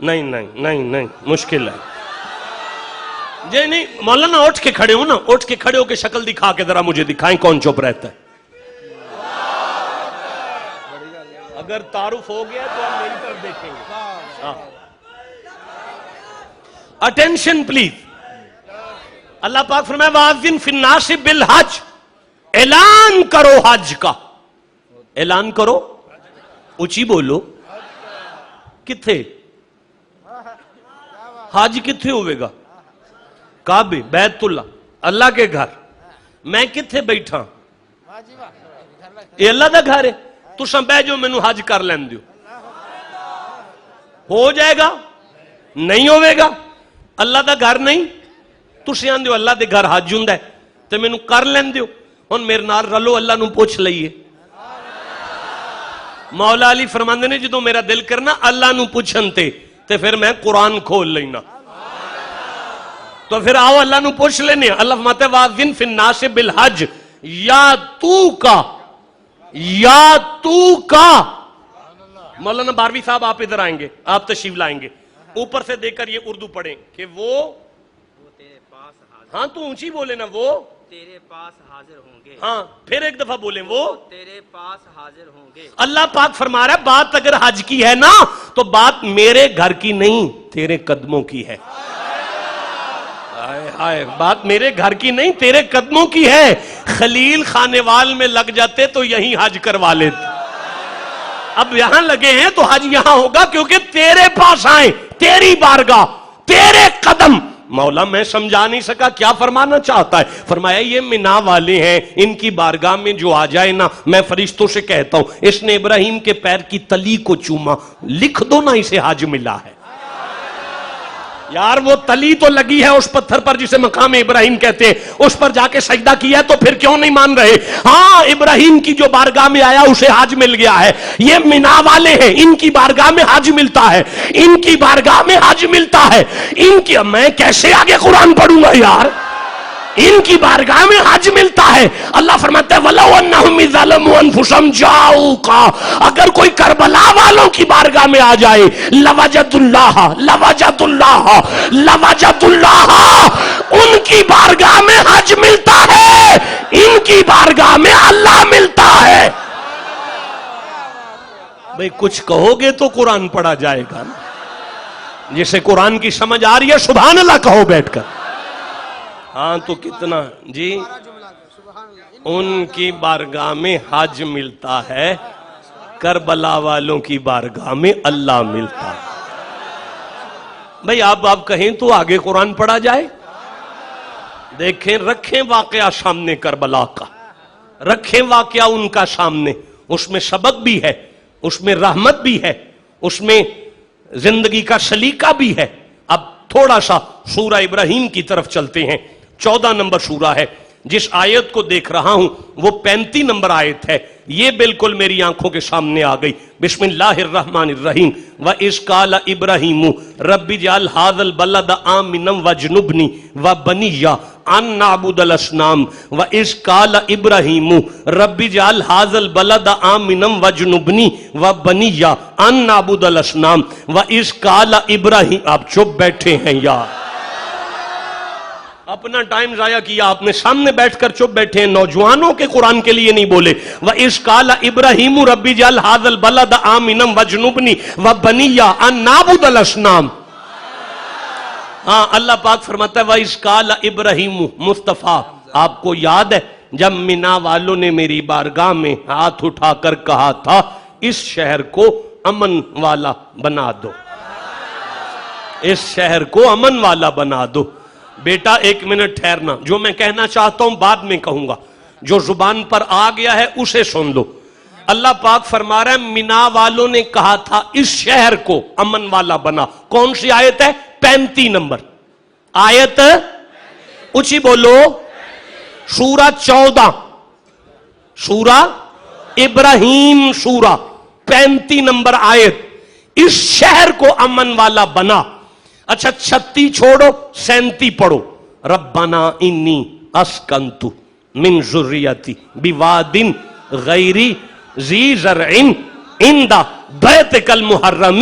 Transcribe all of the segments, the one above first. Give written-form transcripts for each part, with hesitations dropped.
نہیں مشکل ہے جی نہیں مولانا اٹھ کے کھڑے ہو نا, اٹھ کے کھڑے ہو کے شکل دکھا کے ذرا مجھے دکھائیں کون چپ رہتا ہے. اگر تعارف ہو گیا تو ہم مل کر دیکھیں گے. Attention plays. اللہ پاک فرمائے وَأَذِّن فِي النَّاسِ بِالْحَجِّ, اعلان کرو حج کا. اعلان کرو, اونچی بولو. کتھے حج کتھے ہوئے گا؟ کعبے, بیت اللہ, اللہ کے گھر. میں کتھے بیٹھا؟ یہ اللہ دا گھر ہے. تساں بہ جو مینوں حج کر لین دیو. ہو جائے گا؟ نہیں ہوئے گا. اللہ دا گھر نہیں, تسی آندے ہو اللہ دے گھر حج ہوندا ہے تے مینوں کر لین دیو. ہن میرے نال رلو, اللہ نوں پوچھ لئیے. مولا علی فرماندے نے جدوں میرا دل کرنا اللہ نوں پوچھن تے پھر میں قرآن کھول لینا. تو پھر آؤ اللہ نوں پوچھ لینے. اللہ فرماتا ہے وَأَذِّن فِي النَّاسِ بِالْحَجِّ یا تو کا. مولانا باروی صاحب آپ ادھر آئیں گے, آپ تشریف لائیں گے. اوپر سے دیکھ کر یہ اردو پڑھیں کہ وہ تیرے پاس حاضر. ہاں تو اونچی بولے نا, وہ تیرے پاس حاضر ہوں گے. ہاں پھر ایک دفعہ بولیں وہ تیرے پاس حاضر ہوں گے. اللہ پاک فرما رہا ہے بات اگر حج کی ہے نا تو بات میرے گھر کی نہیں تیرے قدموں کی ہے. بات میرے گھر کی نہیں تیرے قدموں کی ہے. خلیل خانے وال میں لگ جاتے تو یہیں حج کروا لیتے. اب یہاں لگے ہیں تو حج یہاں ہوگا کیونکہ تیرے پاس آئے, تیری بارگاہ, تیرے قدم. مولا میں سمجھا نہیں سکا کیا فرمانا چاہتا ہے. فرمایا یہ منا والے ہیں, ان کی بارگاہ میں جو آ جائے نا, میں فرشتوں سے کہتا ہوں اس نے ابراہیم کے پیر کی تلی کو چوما, لکھ دو نا اسے حج ملا ہے. یار وہ تلی تو لگی ہے اس پتھر پر جسے مقام ابراہیم کہتے ہیں, اس پر جا کے سجدہ کیا ہے تو پھر کیوں نہیں مان رہے؟ ہاں ابراہیم کی جو بارگاہ میں آیا اسے حج مل گیا ہے. یہ منا والے ہیں, ان کی بارگاہ میں حج ملتا ہے, ان کی بارگاہ میں حج ملتا ہے. ان کی میں کیسے آگے قرآن پڑھوں گا یار؟ ان کی بارگاہ میں حج ملتا ہے. اللہ فرماتا ہے وَلَوْ أَنَّهُمْ إِذْ ظَلَمُوا أَنفُسَهُمْ جَاءُوكَ, اگر کوئی کربلا والوں کی بارگاہ میں آ جائے, لَوَجَدُ اللَّهَ, ان کی بارگاہ میں حج ملتا ہے, ان کی بارگاہ میں اللہ ملتا ہے. بھئی کچھ کہو گے تو قرآن پڑھا جائے گا نا. جسے قرآن کی سمجھ آ رہی ہے سبحان اللہ کہو بیٹھ کر. ہاں تو کتنا جی, ان کی بارگاہ میں حج ملتا ہے, کربلا والوں کی بارگاہ میں اللہ ملتا ہے. بھئی آپ کہیں تو آگے قرآن پڑھا جائے. دیکھیں رکھیں واقعہ سامنے کربلا کا, رکھیں واقعہ ان کا سامنے. اس میں سبق بھی ہے, اس میں رحمت بھی ہے, اس میں زندگی کا سلیقہ بھی ہے. اب تھوڑا سا سورہ ابراہیم کی طرف چلتے ہیں. 14 نمبر سورہ ہے. جس آیت کو دیکھ رہا ہوں وہ 35 نمبر آیت ہے. یہ بالکل میری آنکھوں کے سامنے آ گئی. بسم اللہ الرحمن الرحیم. وَإِذْ قَالَ إِبْرَاهِيمُ رَبِّ اجْعَلْ هَٰذَا الْبَلَدَ آمِنًا وَاجْنُبْنِي وَبَنِيَّ أَن نَّعْبُدَ الْأَصْنَامَ. وَإِذْ قَالَ إِبْرَاهِيمُ رَبِّ اجْعَلْ هَٰذَا الْبَلَدَ آمِنًا وَاجْنُبْنِي وَبَنِيَّ أَن نَّعْبُدَ الْأَصْنَامَ. وَإِذْ قَالَ إِبْرَاهِيمُ. آپ چپ بیٹھے ہیں یار, اپنا ٹائم ضائع کیا آپ نے, سامنے بیٹھ کر چپ بیٹھے ہیں. نوجوانوں کے قرآن کے لیے نہیں بولے. وَإِذْ قَالَ إِبْرَاهِيمُ رَبِّ اجْعَلْ هَٰذَا الْبَلَدَ آمِنًا وَاجْنُبْنِي وَبَنِيَّ أَن نَّعْبُدَ الْأَصْنَامَ. ہاں اللہ پاک فرماتا ہے وَإِذْ قَالَ إِبْرَاهِيمُ. مصطفیٰ آپ کو یاد ہے جب منا والوں نے میری بارگاہ میں ہاتھ اٹھا کر کہا تھا اس شہر کو امن والا بنا دو, اس شہر کو امن والا بنا دو. بیٹا ایک منٹ ٹھہرنا, جو میں کہنا چاہتا ہوں بعد میں کہوں گا, جو زبان پر آ گیا ہے اسے سن لو. اللہ پاک فرما رہا ہے منا والوں نے کہا تھا اس شہر کو امن والا بنا. کون سی آیت ہے؟ 35 نمبر آیت, اونچی بولو. سورہ 14, سورہ ابراہیم, سورہ 35 نمبر آیت. اس شہر کو امن والا بنا. اچھا 36 چھوڑو, 37 پڑھو. ربنا انی اسکنت من ذریتی بواد غیر ذی زرع عند بیتک المحرم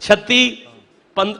36,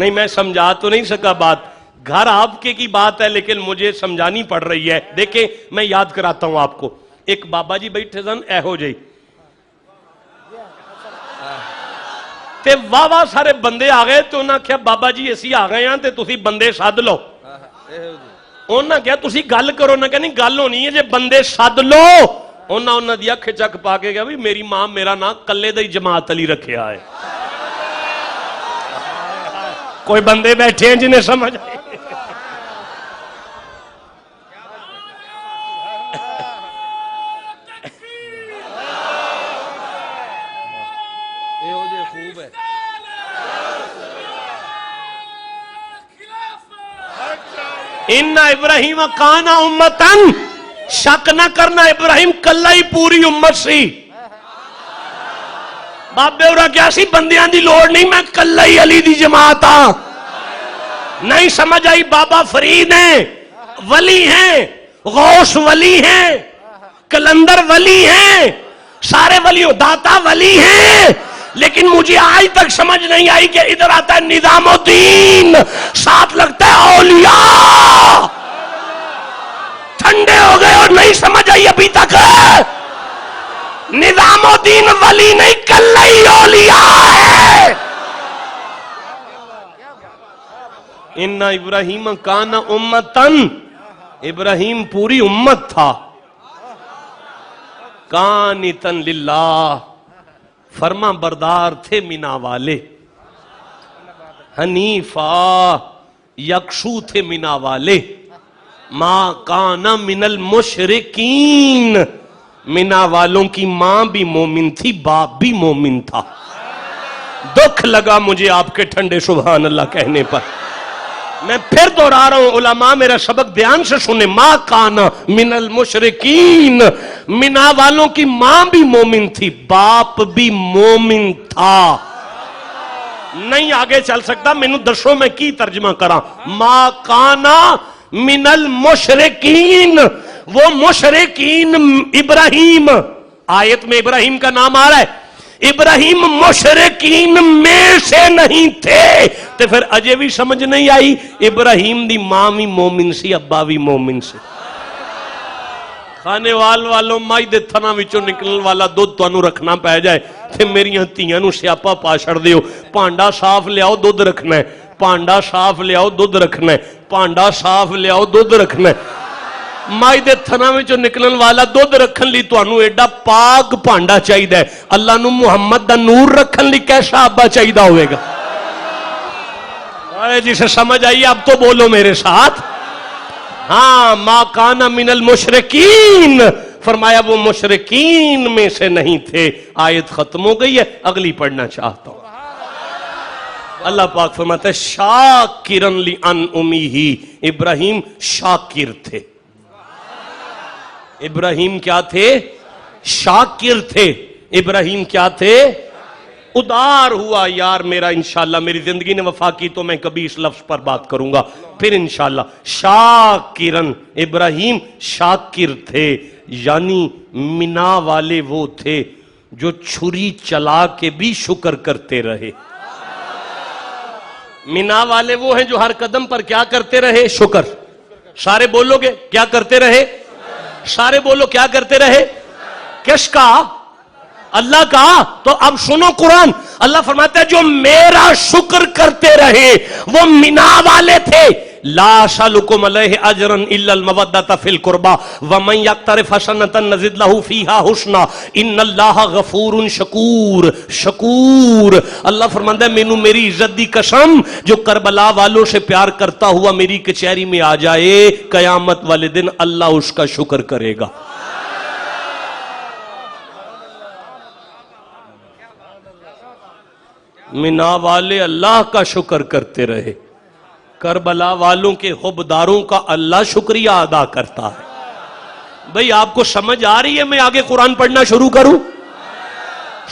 نہیں میں سمجھا تو نہیں سکا بات، گھر آپ کے کی بات ہے لیکن مجھے سمجھانی پڑ رہی ہے. دیکھیں میں یاد کراتا ہوں آپ کو. ایک بابا جی بیٹھے سن ایہو جی تے واہ واہ سارے بندے آ گئے. تو انہاں کیا بابا جی اسی آ گئے ہیں تے تسی بندے سد لو. انہاں کیا تسی گل کرو. انہاں کہا نہیں گل ہونی ہے جے بندے سد لو. انہاں دی اکھ چک پا کے گیا بھی میری ماں میرا نام کلے دا ہی جماعت علی رکھیا ہے. کوئی بندے بیٹھے ہیں جنہیں سمجھ آئے. ان ابراہیم کانا امتن، شک نہ کرنا ابراہیم کلا ہی پوری امت سی. بابے اورا کیا سی بندیاں دی لوڑ نہیں، میں کلا ہی علی دی جماعت ہاں. نہیں سمجھ آئی؟ بابا فرید ہیں، ولی ہیں، غوث ولی ہیں، کلندر ولی ہیں، سارے ولی داتا ولی ہیں. لیکن مجھے آج تک سمجھ نہیں آئی کہ ادھر آتا ہے نظام الدین، ساتھ لگتا ہے اولیاء. ٹھنڈے ہو گئے اور نہیں سمجھ آئی ابھی تک؟ نظام الدین ولی نہیں کلئی اولیاء ہے. ان ابراہیم کان امتن، ابراہیم پوری امت تھا. قانتن للہ، فرما بردار تھے مینا والے. حنیفا، یکسو تھے مینا والے. ماں کانا من المشرکین، مینا والوں کی ماں بھی مومن تھی، باپ بھی مومن تھا. دکھ لگا مجھے آپ کے ٹھنڈے سبحان اللہ کہنے پر. میں پھر دوہرا رہا ہوں، علماء میرا سبق دھیان سے سنیں. ماں کانا من المشرکین، مینا والوں کی ماں بھی مومن تھی، باپ بھی مومن تھا. نہیں آگے چل سکتا، میں نے دسو میں کی ترجمہ کراں. ماں کانا من المشرکین، وہ مشرکین ابراہیم، آیت میں ابراہیم کا نام آ رہا ہے، ابراہیم مشرکین میں سے نہیں تھے. تو پھر اجے بھی سمجھ نہیں آئی ابراہیم دی ماں بھی مومن سی، ابا بھی مومن سی. کھانے والوں مائی دے تھنا وچوں نکلن والا دودھ تانوں رکھنا پہ جائے تے میریاں تیاں نو سیاپا پا چھڑ دیو. پانڈا صاف لیاؤ دودھ رکھنا ہے، پانڈا صاف لیاؤ دودھ رکھنا ہے، پانڈا صاف لیاؤ دودھ رکھنا ہے. مائی دے تھنا وچوں نکلن والا دودھ رکھن لی تانوں ایڈا پاک پانڈا چاہیدا ہے. اللہ نو محمد دا نور رکھن لی کیسا ابا چاہیدا ہوئے گا؟ اے جسے سمجھ آئی اب تو بولو میرے ساتھ. ہاں ما کانا من المشرکین، فرمایا وہ مشرکین میں سے نہیں تھے. آیت ختم ہو گئی ہے، اگلی پڑھنا چاہتا ہوں. اللہ پاک فرماتا ہے شاکرن لانعمہ، ابراہیم شاکر تھے. ابراہیم کیا تھے؟ شاکر تھے. ابراہیم کیا تھے؟ ادار ہوا. یار میرا انشاءاللہ میری زندگی نے وفا کی تو میں کبھی اس لفظ پر بات کروں گا پھر انشاءاللہ. شاکرن، ابراہیم شاکر تھے، یعنی مینا والے وہ تھے جو چھری چلا کے بھی شکر کرتے رہے. مینا والے وہ ہیں جو ہر قدم پر کیا کرتے رہے؟ شکر. سارے بولو گے کیا کرتے رہے؟ سارے بولو کیا کرتے رہے؟ کس کا؟ اللہ کا. تو اب سنو قرآن، اللہ فرماتا ہے جو میرا شکر کرتے رہے وہ مینا والے تھے. لا اسألکم علیہ اجرا الا المودۃ فی القربى ومن یقترف حسنۃ نزد له فیہا حسنا ان اللہ غفور شکور. شکور. اللہ فرماتا ہے مینوں میری عزت دی قسم جو کربلا والوں سے پیار کرتا ہوا میری کچہری میں آ جائے قیامت والے دن اللہ اس کا شکر کرے گا. مینا والے اللہ کا شکر کرتے رہے، کربلا والوں کے حبداروں کا اللہ شکریہ ادا کرتا ہے. بھئی آپ کو سمجھ آ رہی ہے؟ میں آگے قرآن پڑھنا شروع کروں.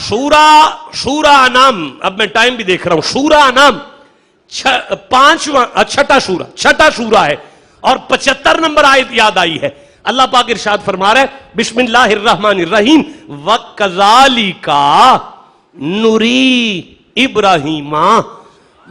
سورہ انعام، اب میں ٹائم بھی دیکھ رہا ہوں. سورہ انعام چھٹا سورہ ہے اور 75 نمبر آیت یاد آئی ہے. اللہ پاک ارشاد فرما رہا ہے بسم اللہ الرحمن الرحیم وَكَذَلِكَ نُرِي ابراہیم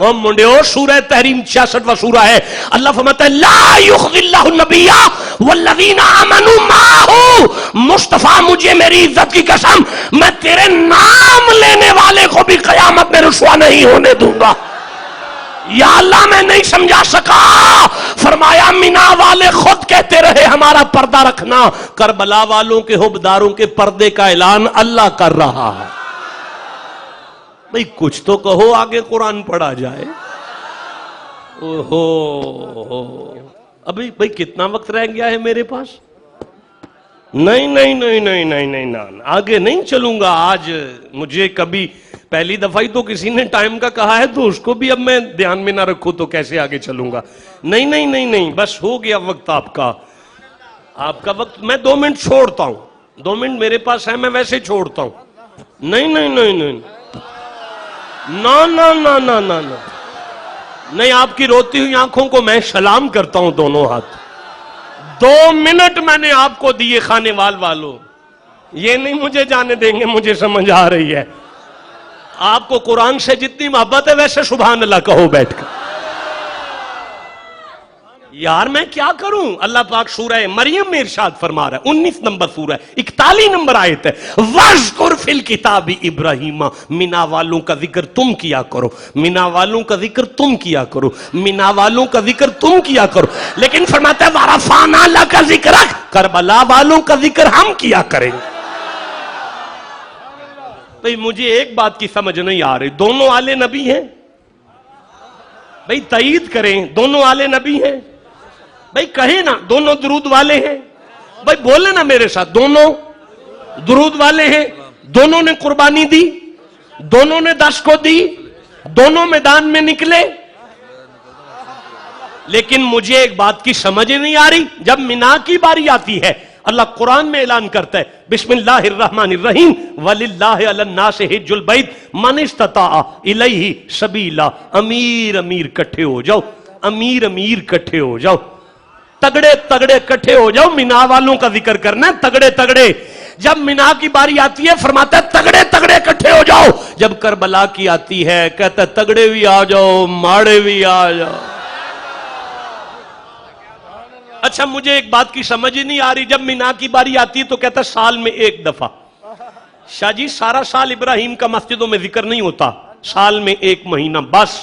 او منڈیو سورہ تحریم 66واں سورہ ہے. اللہ فرماتا ہے لا یخزی اللہ النبی والذین آمنوا معہ. مصطفیٰ مجھے میری عزت کی قسم میں تیرے نام لینے والے کو بھی قیامت میں رسوا نہیں ہونے دوں گا. یا اللہ میں نہیں سمجھا سکا. فرمایا مینا والے خود کہتے رہے ہمارا پردہ رکھنا. کربلا والوں کے حبداروں کے پردے کا اعلان اللہ کر رہا ہے. بھئی کچھ تو کہو آگے قرآن پڑھا جائے. اوہو ابھی بھئی کتنا وقت رہ گیا ہے میرے پاس؟ نہیں نہیں نہیں نہیں نہیں نہیں آگے نہیں چلوں گا. آج مجھے کبھی پہلی دفعہ ہی تو کسی نے ٹائم کا کہا ہے تو اس کو بھی اب میں دھیان میں نہ رکھوں تو کیسے آگے چلوں گا. نہیں نہیں نہیں نہیں بس ہو گیا وقت آپ کا وقت. میں 2 منٹ چھوڑتا ہوں. 2 منٹ میرے پاس ہے میں ویسے چھوڑتا ہوں. نہیں نہیں نہیں نہیں نا نا نا نا نا نہیں. آپ کی روتی ہوئی آنکھوں کو میں سلام کرتا ہوں دونوں ہاتھ. 2 منٹ میں نے آپ کو دیے خانے والوں. یہ نہیں مجھے جانے دیں گے. مجھے سمجھ آ رہی ہے آپ کو قرآن سے جتنی محبت ہے ویسے سبحان اللہ کہو بیٹھ کر. یار میں کیا کروں. اللہ پاک سورہ مریم میں ارشاد فرما رہا ہے 19 نمبر سورہ 41 نمبر آیت ہے وَاذْكُرْ فِي الْكِتَابِ إِبْرَاهِيمَ. مینا والوں کا ذکر تم کیا کرو. مینا والوں کا ذکر تم کیا کرو. مینا والوں کا ذکر تم کیا کرو. لیکن فرماتا ہے وَرَفَعْنَا لَكَ ذِكْرَكَ. کربلا والوں کا ذکر ہم کیا کریں گے. بھئی مجھے ایک بات کی سمجھ نہیں آ رہی. دونوں آلے نبی ہیں؟ بھئی تائید کریں دونوں آلے نبی ہیں؟ بھئی کہیں نا دونوں درود والے ہیں؟ بھئی بولے نا میرے ساتھ دونوں درود والے ہیں. دونوں نے قربانی دی. دونوں نے 10 کو دی. دونوں میدان میں نکلے. لیکن مجھے ایک بات کی سمجھ نہیں آ رہی. جب مینا کی باری آتی ہے اللہ قرآن میں اعلان کرتا ہے بسم اللہ الرحمن الرحیم وَلِلَّهِ عَلَى النَّاسِ حِجُّ الْبَيْتِ مَنِ اسْتَطَاعَ إِلَيْهِ سَبِيلًا. امیر کٹھے ہو جاؤ. امیر کٹھے ہو جاؤ. تگڑے کٹھے ہو جاؤ. مینا والوں کا ذکر کرنا ہے. تگڑے جب مینا کی باری آتی ہے فرماتا ہے تگڑے کٹھے ہو جاؤ. جب کربلا کی آتی ہے کہتا ہے تگڑے بھی آ جاؤ ماڑے بھی آ جاؤ. اچھا مجھے ایک بات کی سمجھ ہی نہیں آ رہی. جب مینا کی باری آتی ہے تو کہتا ہے سال میں 1 دفعہ. شاہ جی سارا سال ابراہیم کا مسجدوں میں ذکر نہیں ہوتا. سال میں 1 مہینہ بس.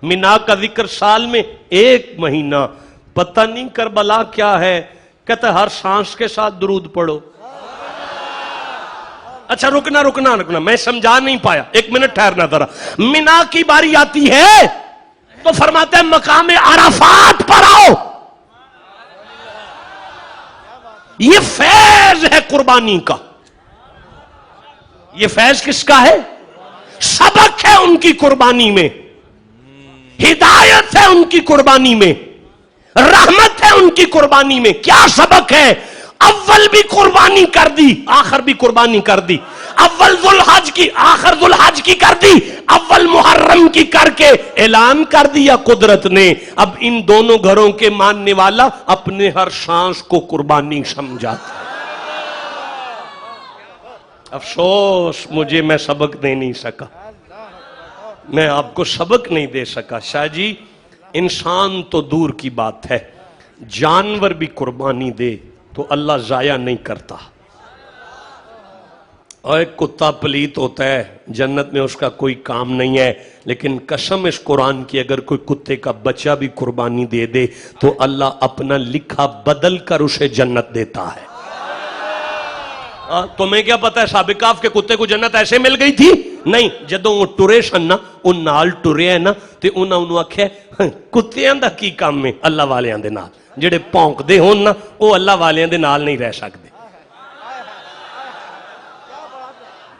مینا کا ذکر سال میں 1 مہینہ. پتہ نہیں کربلا کیا ہے. کہتا ہے ہر سانس کے ساتھ درود پڑھو. اچھا رکنا میں سمجھا نہیں پایا. 1 منٹ ٹھہرنا ذرا. مینا کی باری آتی ہے تو فرماتے ہیں مقام عرفات پر آؤ. یہ فیض ہے قربانی کا. یہ فیض کس کا ہے؟ سبق ہے ان کی قربانی میں. ہدایت ہے ان کی قربانی میں. رحمت ہے ان کی قربانی میں. کیا سبق ہے؟ اول بھی قربانی کر دی آخر بھی قربانی کر دی. اول ذوالحج کی آخر ذوالحج کی کر دی. اول محرم کی کر کے اعلان کر دیا قدرت نے. اب ان دونوں گھروں کے ماننے والا اپنے ہر سانس کو قربانی سمجھاتا. افسوس مجھے میں سبق دے نہیں سکا. میں آپ کو سبق نہیں دے سکا. شاہ جی انسان تو دور کی بات ہے جانور بھی قربانی دے تو اللہ ضائع نہیں کرتا. اور ایک کتا پلیت ہوتا ہے جنت میں اس کا کوئی کام نہیں ہے. لیکن قسم اس قرآن کی اگر کوئی کتے کا بچہ بھی قربانی دے دے تو اللہ اپنا لکھا بدل کر اسے جنت دیتا ہے. تمہیں کیا پتا ہے سابقاف کے کتے کو جنت ایسے مل گئی تھی؟ نہیں. جدوں وہ ٹرے سن نا ان نال ٹرے ہے نا تے انہوں آکھیا کتیاں دا کی کام ہے اللہ والیاں دے نال. جڑے پونک دے ہون نا وہ اللہ والیاں دے نال نہیں رہ سکتے.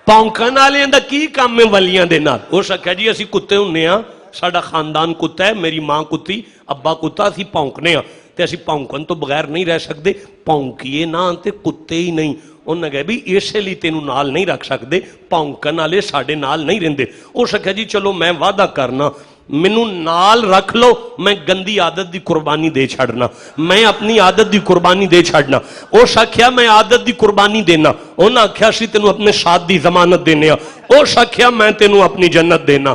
پونکن والیاں دا کی کام ہے ولیاں دے نال. ہو سکیا جی اسی کتے ہونے ہاں ساڈا خاندان کتا ہے میری ماں کتی ابا کتا اسی پونکنے ہاں تے اسی پونکن تو بغیر نہیں رہ سکتے. پونکیے نہ تے کتے ہی نہیں. انہوں نے کہا بھی اسے لیے تینوں نال نہیں رکھ سکتے پونکن والے ساڈے نال نہیں رہندے. ہو سکیا جی چلو میں وعدہ کرنا مینوں نال رکھ لو میں گندی عادت دی قربانی دے چھڑنا. میں اپنی عادت دی قربانی دے چھڑنا. اس آکھیا میں عادت دی قربانی دینا. انہاں آکھیا سی تینوں اپنے ساتھ دی ضمانت دینے. اس آکھیا میں تینوں اپنی جنت دینا.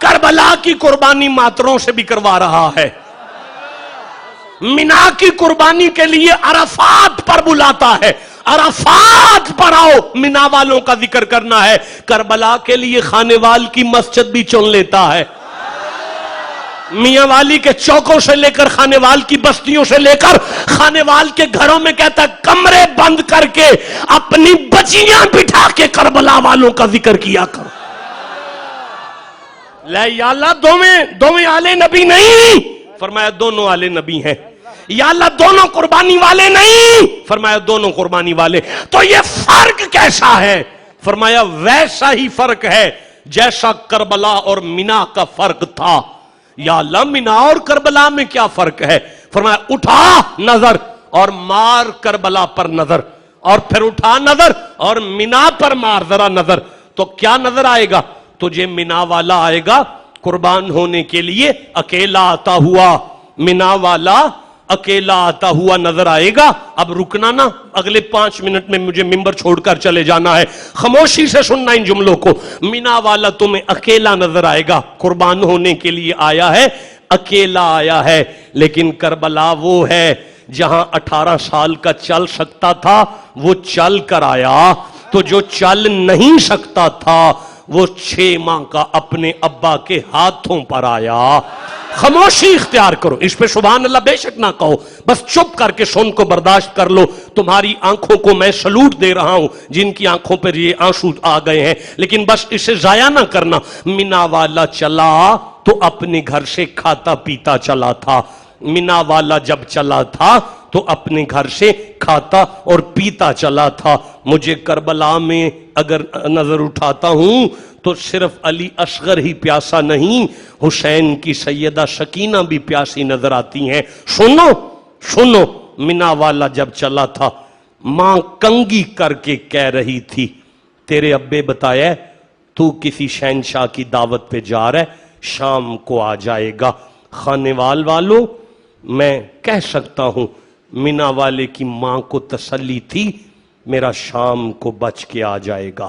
کربلا کی قربانی ماتروں سے بھی کروا رہا ہے، مینا کی قربانی کے لیے عرفات پر بلاتا ہے، عرفات پر آؤ، مینا والوں کا ذکر کرنا ہے، کربلا کے لیے خانے وال کی مسجد بھی چن لیتا ہے، میاں والی کے چوکوں سے لے کر خانے وال کی بستیوں سے لے کر خانے وال کے گھروں میں کہتا ہے کمرے بند کر کے اپنی بچیاں بٹھا کے کربلا والوں کا ذکر کیا کرو۔ لے یا اللہ دوویں آلے نبی نہیں، فرمایا دونوں آلے نبی ہیں۔ یا اللہ دونوں قربانی والے نہیں، فرمایا دونوں قربانی والے۔ تو یہ فرق کیسا ہے؟ فرمایا ویسا ہی فرق ہے جیسا کربلا اور مینا کا فرق تھا۔ یا اللہ مینا اور کربلا میں کیا فرق ہے؟ فرمایا اٹھا نظر اور مار کربلا پر نظر، اور پھر اٹھا نظر اور مینا پر مار ذرا نظر، تو کیا نظر آئے گا؟ تجھے مینا والا آئے گا قربان ہونے کے لیے اکیلا آتا ہوا، مینا والا اکیلا آتا ہوا نظر آئے گا۔ اب رکنا نا، اگلے 5 منٹ میں مجھے ممبر چھوڑ کر چلے جانا ہے، خاموشی سے سننا ان جملوں کو۔ مینا والا تمہیں اکیلا نظر آئے گا، قربان ہونے کے لیے آیا ہے، اکیلا آیا ہے، لیکن کربلا وہ ہے جہاں 18 سال کا چل سکتا تھا وہ چل کر آیا، تو جو چل نہیں سکتا تھا وہ 6 ماہ کا اپنے ابا کے ہاتھوں پر آیا۔ خاموشی اختیار کرو، اس پہ سبحان اللہ بے شک نہ کہو، بس چپ کر کے سن کو برداشت کر لو۔ تمہاری آنکھوں کو میں سلوٹ دے رہا ہوں جن کی آنکھوں پر یہ آنسو آ گئے ہیں، لیکن بس اسے ضائع نہ کرنا۔ مینا والا چلا تو اپنے گھر سے کھاتا پیتا چلا تھا، مینا والا جب چلا تھا تو اپنے گھر سے کھاتا اور پیتا چلا تھا۔ مجھے کربلا میں اگر نظر اٹھاتا ہوں تو صرف علی اصغر ہی پیاسا نہیں، حسین کی سیدہ سکینہ بھی پیاسی نظر آتی ہیں۔ سنو سنو، مینا والا جب چلا تھا ماں کنگی کر کے کہہ رہی تھی تیرے ابے بتایا تو کسی شہنشاہ کی دعوت پہ جا رہا ہے، شام کو آ جائے گا۔ خانے والوں میں کہہ سکتا ہوں مینا والے کی ماں کو تسلی تھی میرا شام کو بچ کے آ جائے گا،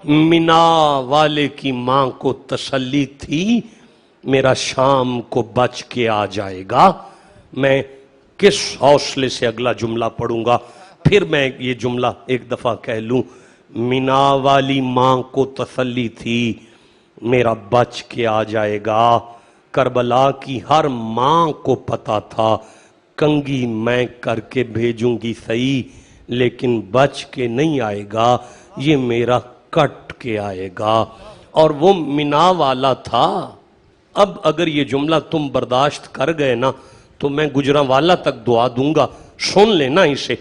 مینا والے کی ماں کو تسلی تھی میرا شام کو بچ کے آ جائے گا۔ میں کس حوصلے سے اگلا جملہ پڑھوں گا؟ پھر میں یہ جملہ ایک دفعہ کہہ لوں، مینا والی ماں کو تسلی تھی میرا بچ کے آ جائے گا۔ کربلا کی ہر ماں کو پتا تھا کنگھی میں کر کے بھیجوں گی صحیح، لیکن بچ کے نہیں آئے گا، یہ میرا کٹ کے آئے گا۔ اور وہ مینا والا تھا۔ اب اگر یہ جملہ تم برداشت کر گئے نا تو میں گجرانوالا تک دعا دوں گا، سن لینا اسے۔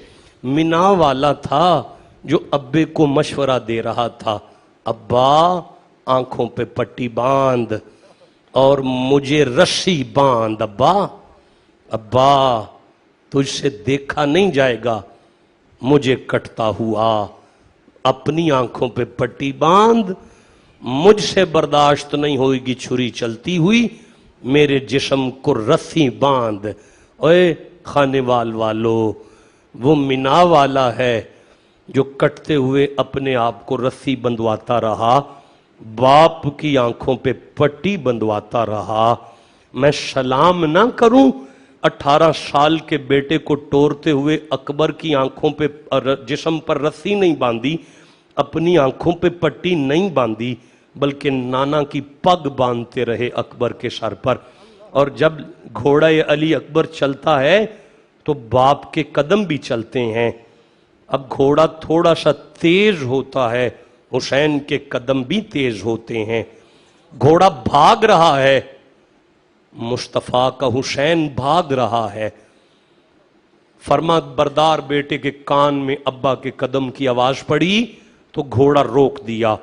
مینا والا تھا جو ابے کو مشورہ دے رہا تھا، ابا آنکھوں پہ پٹی باندھ اور مجھے رسی باندھ، ابا تجھ سے دیکھا نہیں جائے گا مجھے کٹتا ہوا، اپنی آنکھوں پہ پٹی باندھ، مجھ سے برداشت نہیں ہوئے گی چھری چلتی ہوئی، میرے جسم کو رسی باندھ۔ اوے خانے والو، وہ مینا والا ہے جو کٹتے ہوئے اپنے آپ کو رسی بندھواتا رہا، باپ کی آنکھوں پہ پٹی بندھواتا رہا۔ میں سلام نہ کروں 18 سال کے بیٹے کو ٹورتے ہوئے اکبر کی آنکھوں پہ جسم پر رسی نہیں باندھی، اپنی آنکھوں پہ پٹی نہیں باندھی، بلکہ نانا کی پگ باندھتے رہے اکبر کے سر پر۔ اور جب گھوڑا علی اکبر چلتا ہے تو باپ کے قدم بھی چلتے ہیں۔ اب گھوڑا تھوڑا سا تیز ہوتا ہے، حسین کے قدم بھی تیز ہوتے ہیں۔ گھوڑا بھاگ رہا ہے، مصطفیٰ کا حسین بھاگ رہا ہے۔ فرما بردار بیٹے کے کان میں ابا کے قدم کی آواز پڑی تو گھوڑا روک دیا،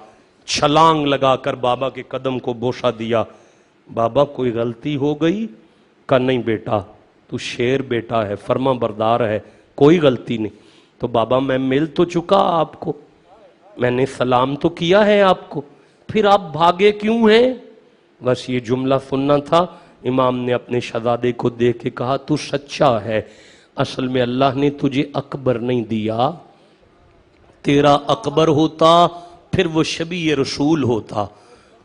چھلانگ لگا کر بابا کے قدم کو بوسہ دیا۔ بابا کوئی غلطی ہو گئی؟ کہا نہیں بیٹا، تو شیر بیٹا ہے، فرما بردار ہے، کوئی غلطی نہیں۔ تو بابا میں مل تو چکا آپ کو، میں نے سلام تو کیا ہے آپ کو، پھر آپ بھاگے کیوں ہیں؟ بس یہ جملہ سننا تھا۔ امام نے اپنے شہزادے کو دیکھ کے کہا تو سچا ہے، اصل میں اللہ نے تجھے اکبر نہیں دیا، تیرا اکبر ہوتا پھر وہ شبیہ رسول ہوتا،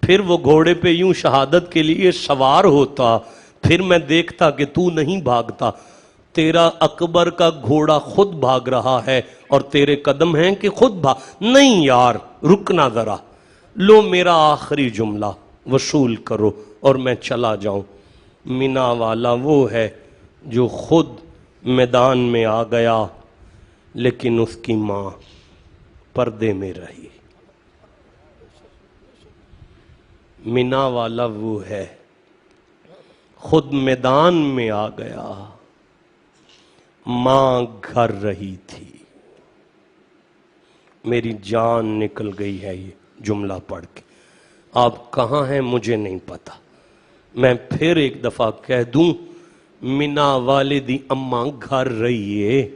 پھر وہ گھوڑے پہ یوں شہادت کے لیے سوار ہوتا، پھر میں دیکھتا کہ تو نہیں بھاگتا، تیرا اکبر کا گھوڑا خود بھاگ رہا ہے اور تیرے قدم ہیں کہ خود بھاگ، نہیں یار رکنا ذرا، لو میرا آخری جملہ وصول کرو اور میں چلا جاؤں۔ مینا والا وہ ہے جو خود میدان میں آ گیا لیکن اس کی ماں پردے میں رہی۔ مینا والا وہ ہے خود میدان میں آ گیا، ماں گھر رہی تھی۔ میری جان نکل گئی ہے یہ جملہ پڑھ کے، آپ کہاں ہیں مجھے نہیں پتا، میں پھر ایک دفعہ کہہ دوں، مینا والے دی اماں گھر رہیے،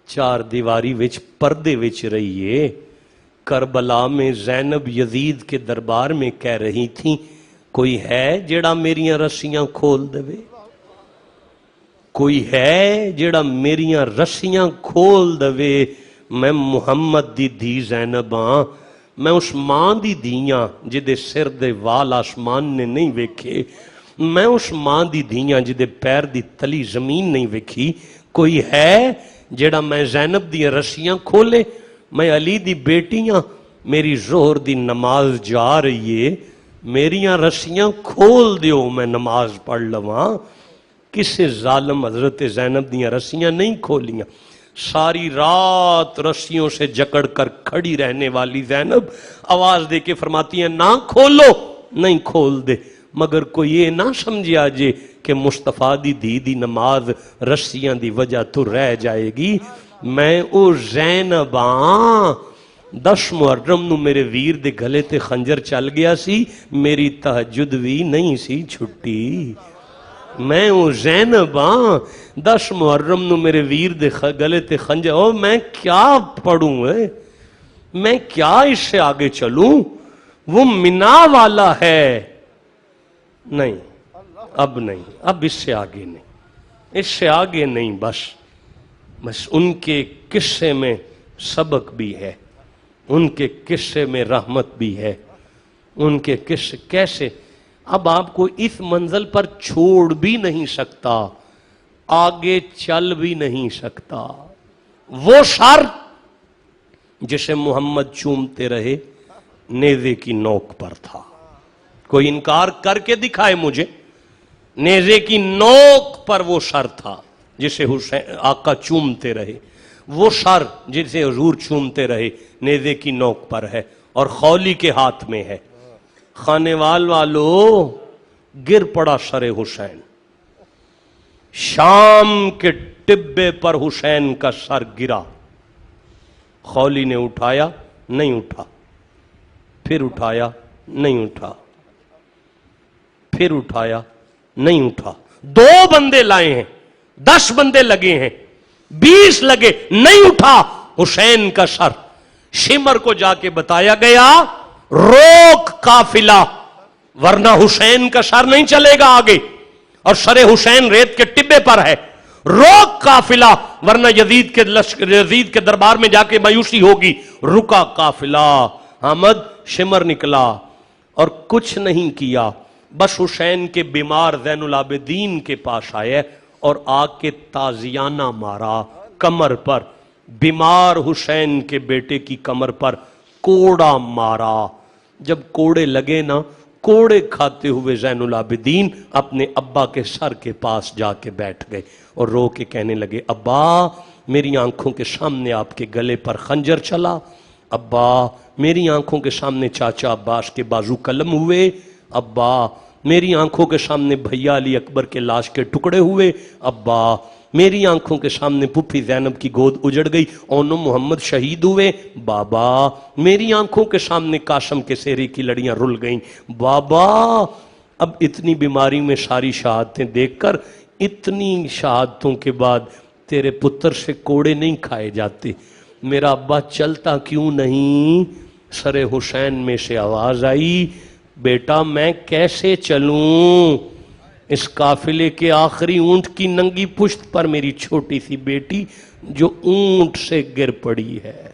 چار دیواری وچ پردے وچ رہیے۔ کربلا میں زینب یزید کے دربار میں کہہ رہی تھیں، کوئی ہے جڑا میریاں رسیاں کھول دے، کوئی ہے جڑا میریاں رسیاں کھول دے، میں محمد دی دھی زینب ہاں، میں اس ماں دی دھیاں جدے سر دے وال آسمان نے نہیں ویکھے، میں اس ماں دی دھیاں جدے پیر دی تلی زمین نہیں ویکھی، کوئی ہے جڑا میں زینب دی رسیاں کھولے، میں علی دی بیٹیاں، میری ظہر دی نماز جا رہی ہے، میریاں رسیاں کھول دیو میں نماز پڑھ لواں۔ کسے ظالم حضرت زینب دیاں رسیاں نہیں کھولیاں، ساری رات رسیوں سے جکڑ کر کھڑی رہنے والی زینب آواز دے کے فرماتی ہیں نہ کھولو، نہیں کھول دے، مگر کوئی یہ نہ سمجھا جے کہ مصطفیٰ دی دھی دی نماز رسیاں دی وجہ تو رہ جائے گی، میں او زینب ہاں، 10 محرم نو میرے ویر دے گلے تے خنجر چل گیا سی، میری تہجد بھی نہیں سی چھٹی، میں او زینب ہاں، 10 محرم نو میرے ویر دے گلے تے خنجر، او میں کیا پڑھوں میں کیا اس سے آگے چلوں، وہ مینا والا ہے، نہیں اب نہیں، اب اس سے آگے نہیں، اس سے آگے نہیں، بس ان کے قصے میں سبق بھی ہے، ان کے قصے میں رحمت بھی ہے، ان کے قصے کیسے، اب آپ کو اس منزل پر چھوڑ بھی نہیں سکتا، آگے چل بھی نہیں سکتا۔ وہ سر جسے محمد چومتے رہے نیزے کی نوک پر تھا، کوئی انکار کر کے دکھائے مجھے، نیزے کی نوک پر وہ سر تھا جسے حسین آقا چومتے رہے، وہ سر جسے حضور چومتے رہے نیزے کی نوک پر ہے اور خولی کے ہاتھ میں ہے۔ خانیوال والو گر پڑا سر حسین، شام کے ٹبے پر حسین کا سر گرا، خولی نے اٹھایا نہیں اٹھا، پھر اٹھایا نہیں اٹھا، پھر اٹھایا نہیں اٹھا، 2 بندے لائے ہیں، 10 بندے لگے ہیں، 20 لگے، نہیں اٹھا حسین کا سر۔ شمر کو جا کے بتایا گیا روک قافلہ ورنہ حسین کا سر نہیں چلے گا آگے، اور سر حسین ریت کے ٹبے پر ہے، روک قافلہ ورنہ یزید کے دربار میں جا کے مایوسی ہوگی، رکا قافلہ۔ احمد شمر نکلا اور کچھ نہیں کیا، بس حسین کے بیمار زین العابدین کے پاس آئے اور آ کے تازیانہ مارا کمر پر، بیمار حسین کے بیٹے کی کمر پر کوڑا مارا، جب کوڑے لگے نا، کوڑے کھاتے ہوئے زین العابدین اپنے ابا کے سر کے پاس جا کے بیٹھ گئے اور رو کے کہنے لگے ابا میری آنکھوں کے سامنے آپ کے گلے پر خنجر چلا، ابا میری آنکھوں کے سامنے چاچا عباس کے بازو قلم ہوئے، ابا میری آنکھوں کے سامنے بھیا علی اکبر کے لاش کے ٹکڑے ہوئے، ابا میری آنکھوں کے سامنے پھپھی زینب کی گود اجڑ گئی، اونو محمد شہید ہوئے، بابا میری آنکھوں کے سامنے قاسم کے سہرے کی لڑیاں رل گئیں، بابا اب اتنی بیماری میں ساری شہادتیں دیکھ کر، اتنی شہادتوں کے بعد تیرے پتر سے کوڑے نہیں کھائے جاتے، میرا ابا چلتا کیوں نہیں؟ سر حسین میں سے آواز آئی بیٹا میں کیسے چلوں؟ اس قافلے کے آخری اونٹ کی ننگی پشت پر میری چھوٹی سی بیٹی جو اونٹ سے گر پڑی ہے،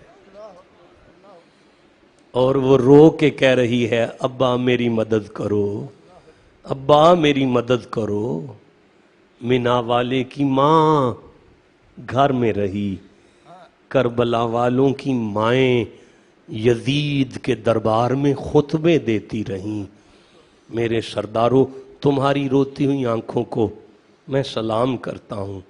اور وہ رو کے کہہ رہی ہے ابا میری مدد کرو، ابا میری مدد کرو۔ مینا والے کی ماں گھر میں رہی، کربلا والوں کی مائیں یزید کے دربار میں خطبے دیتی رہیں۔ میرے سرداروں، تمہاری روتی ہوئی آنکھوں کو میں سلام کرتا ہوں۔